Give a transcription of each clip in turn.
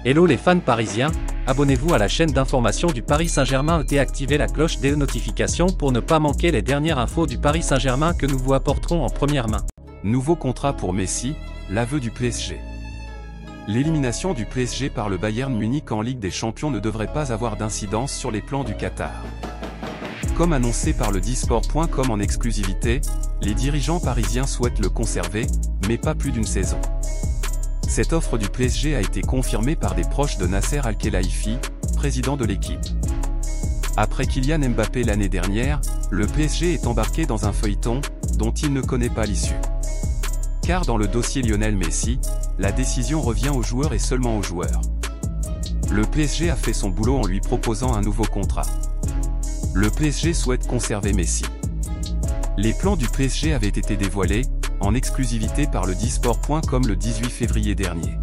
Hello les fans parisiens, abonnez-vous à la chaîne d'information du Paris Saint-Germain et activez la cloche des notifications pour ne pas manquer les dernières infos du Paris Saint-Germain que nous vous apporterons en première main. Nouveau contrat pour Messi, l'aveu du PSG. L'élimination du PSG par le Bayern Munich en Ligue des Champions ne devrait pas avoir d'incidence sur les plans du Qatar. Comme annoncé par le Disport.com en exclusivité, les dirigeants parisiens souhaitent le conserver, mais pas plus d'une saison. Cette offre du PSG a été confirmée par des proches de Nasser Al-Khelaifi, président de l'équipe. Après Kylian Mbappé l'année dernière, le PSG est embarqué dans un feuilleton, dont il ne connaît pas l'issue. Car dans le dossier Lionel Messi, la décision revient aux joueurs et seulement aux joueurs. Le PSG a fait son boulot en lui proposant un nouveau contrat. Le PSG souhaite conserver Messi. Les plans du PSG avaient été dévoilés, en exclusivité par le Disport.com le 18 février dernier.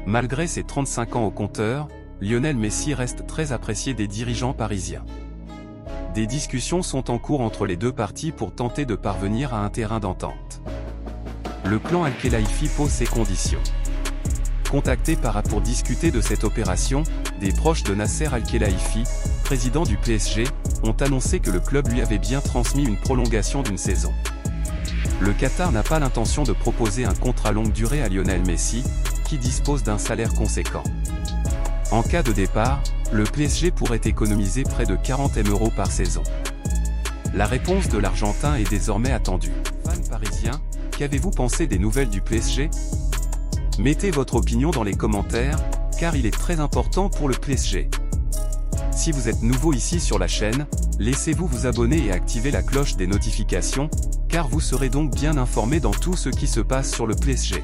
Malgré ses 35 ans au compteur, Lionel Messi reste très apprécié des dirigeants parisiens. Des discussions sont en cours entre les deux parties pour tenter de parvenir à un terrain d'entente. Le clan Al-Khelaifi pose ses conditions. Contactés pour discuter de cette opération, des proches de Nasser Al-Khelaifi, président du PSG, ont annoncé que le club lui avait bien transmis une prolongation d'une saison. Le Qatar n'a pas l'intention de proposer un contrat longue durée à Lionel Messi, qui dispose d'un salaire conséquent. En cas de départ, le PSG pourrait économiser près de 40 000 € par saison. La réponse de l'Argentin est désormais attendue. Fans parisiens, qu'avez-vous pensé des nouvelles du PSG? Mettez votre opinion dans les commentaires, car il est très important pour le PSG. Si vous êtes nouveau ici sur la chaîne, laissez-vous vous abonner et activer la cloche des notifications, car vous serez donc bien informé dans tout ce qui se passe sur le PSG.